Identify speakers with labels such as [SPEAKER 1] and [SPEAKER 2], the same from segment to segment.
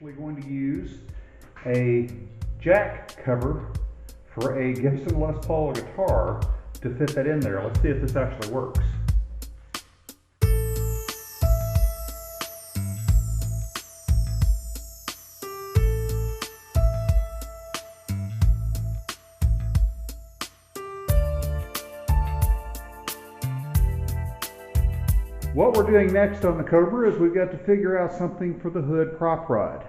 [SPEAKER 1] actually going to use a jack cover for a Gibson Les Paul guitar to fit that in there. Let's see if this actually works. What we're doing next on the Cobra is we've got to figure out something for the hood prop rod.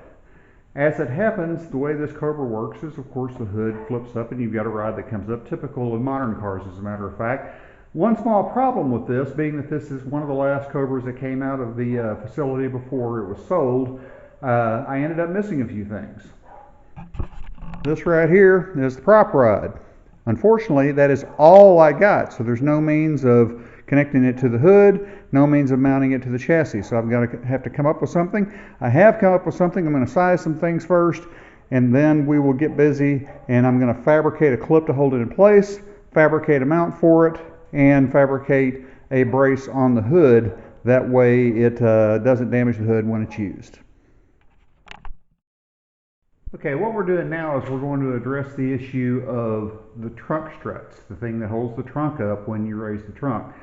[SPEAKER 1] As it happens, the way this Cobra works is, of course, the hood flips up and you've got a rod that comes up, typical of modern cars, as a matter of fact. One small problem with this, being that this is one of the last Cobras that came out of the facility before it was sold, I ended up missing a few things. This right here is the prop rod. Unfortunately, that is all I got, so there's no means of connecting it to the hood, no means of mounting it to the chassis. So I'm going to have to come up with something. I have come up with something. I'm going to size some things first, and then we will get busy, and I'm going to fabricate a clip to hold it in place, fabricate a mount for it, and fabricate a brace on the hood. That way it doesn't damage the hood when it's used. Okay, what we're doing now is we're going to address the issue of the trunk struts, the thing that holds the trunk up when you raise the trunk.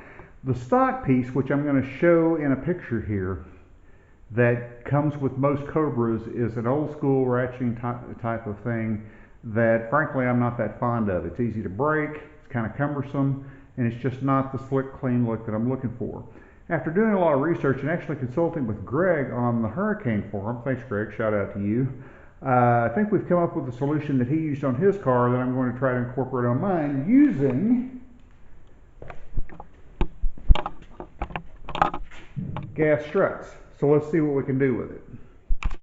[SPEAKER 1] The stock piece, which I'm going to show in a picture here, that comes with most Cobras, is an old school ratcheting type of thing that frankly I'm not that fond of. It's easy to break, it's kind of cumbersome, and it's just not the slick, clean look that I'm looking for. After doing a lot of research and actually consulting with Greg on the Hurricane forum, thanks Greg, shout out to you, I think we've come up with a solution that he used on his car that I'm going to try to incorporate on mine using gas struts. So let's see what we can do with it.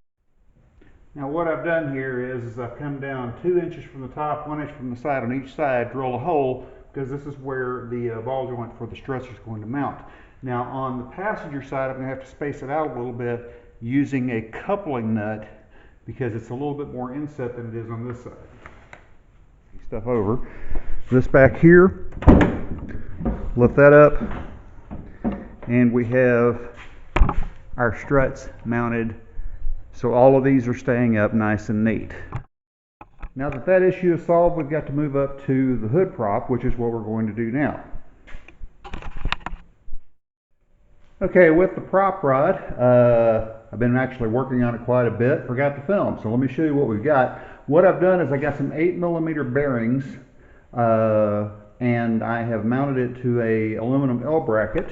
[SPEAKER 1] Now what I've done here is I've come down 2 inches from the top, 1 inch from the side on each side, drill a hole, because this is where the ball joint for the struts is going to mount. Now on the passenger side, I'm going to have to space it out a little bit using a coupling nut, because it's a little bit more inset than it is on this side. Stuff over. This back here, lift that up, and we have our struts mounted, so all of these are staying up nice and neat. Now that that issue is solved, we've got to move up to the hood prop, which is what we're going to do now. Okay, with the prop rod, I've been actually working on it quite a bit, forgot to film, so let me show you what we've got. What I've done is I got some 8mm bearings, and I have mounted it to a aluminum L bracket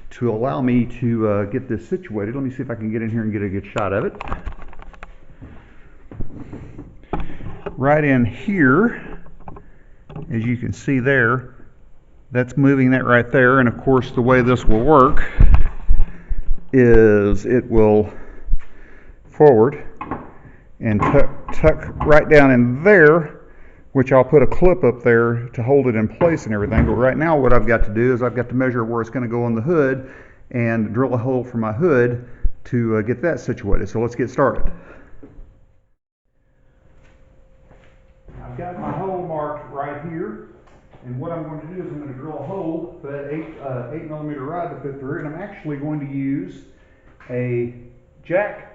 [SPEAKER 1] to allow me to get this situated. Let me see if I can get in here and get a good shot of it. Right in here, as you can see there, that's moving that right there, and of course the way this will work is it will forward and tuck right down in there, which I'll put a clip up there to hold it in place and everything. But right now what I've got to do is I've got to measure where it's going to go on the hood and drill a hole for my hood to get that situated. So let's get started. I've got my hole marked right here, and what I'm going to do is I'm going to drill a hole for that 8mm rod to fit through, and I'm actually going to use a jack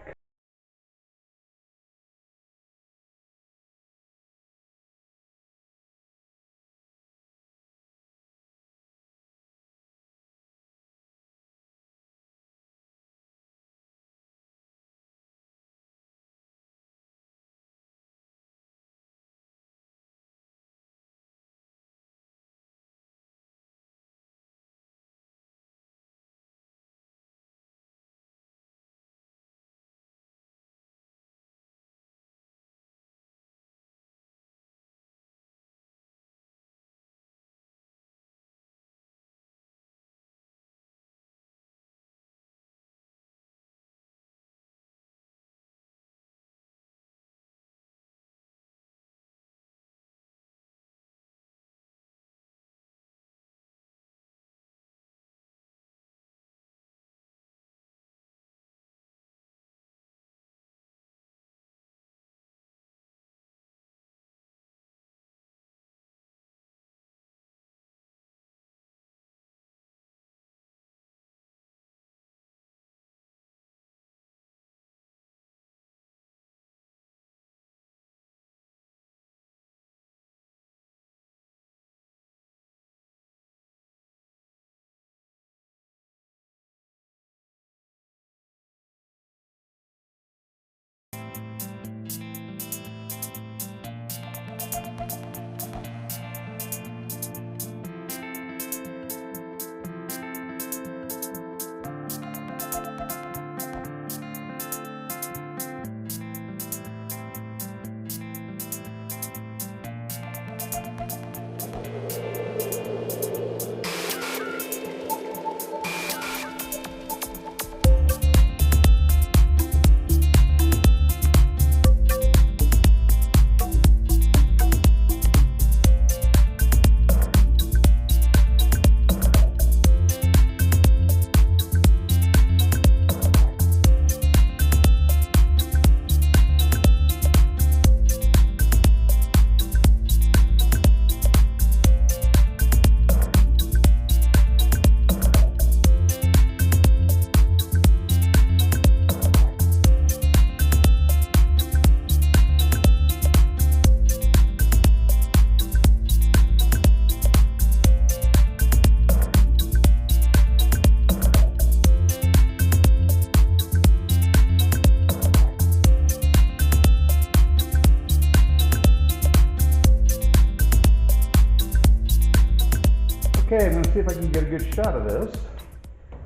[SPEAKER 1] see if I can get a good shot of this.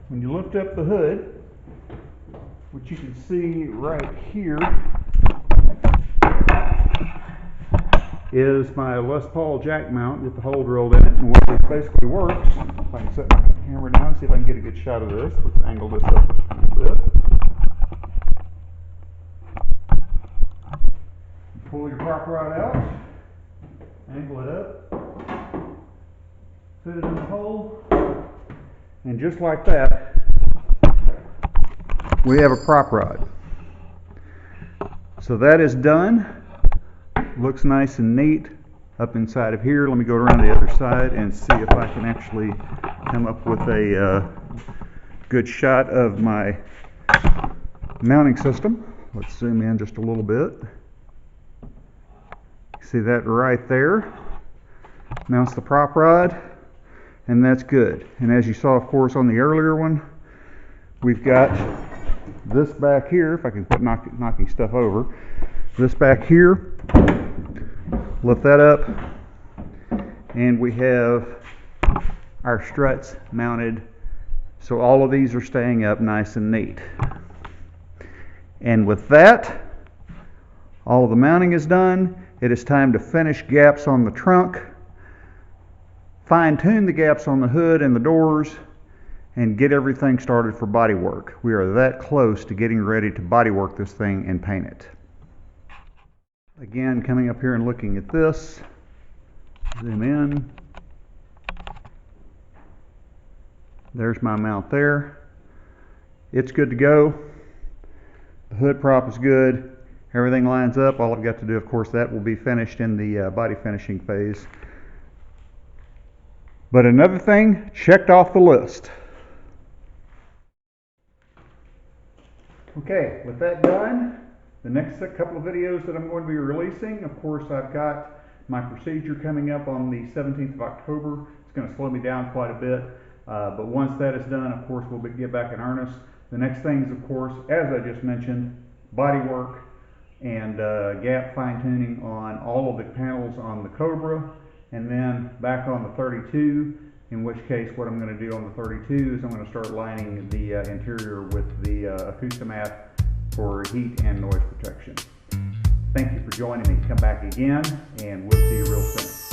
[SPEAKER 1] When you lift up the hood, which you can see right here, is my Les Paul jack mount with the hole drilled in it. And what this basically works, if I can set my camera down, see if I can get a good shot of this. Let's angle this up a little bit. Pull your prop rod out, angle it up, put it in the hole, and just like that, we have a prop rod. So that is done. Looks nice and neat up inside of here. Let me go around the other side and see if I can actually come up with a good shot of my mounting system. Let's zoom in just a little bit. See that right there? Mounts the prop rod, and that's good. And as you saw, of course, on the earlier one, we've got this back here, if I can quit knocking stuff over, this back here, lift that up, and we have our struts mounted, so all of these are staying up nice and neat. And with that, all of the mounting is done. It is time to finish gaps on the trunk, fine-tune the gaps on the hood and the doors, and get everything started for body work. We are that close to getting ready to body work this thing and paint it. Again, coming up here and looking at this, zoom in. There's my mount there. It's good to go. The hood prop is good. Everything lines up. All I've got to do, of course, that will be finished in the body finishing phase. But another thing checked off the list. Okay, with that done, the next couple of videos that I'm going to be releasing, of course, I've got my procedure coming up on the 17th of October. It's going to slow me down quite a bit, but once that is done, of course, we'll get back in earnest. The next things, of course, as I just mentioned, body work and gap fine-tuning on all of the panels on the Cobra, and then back on the 32, in which case what I'm going to do on the 32 is I'm going to start lining the interior with the Acoustimat for heat and noise protection. Thank you for joining me. Come back again, and we'll see you real soon.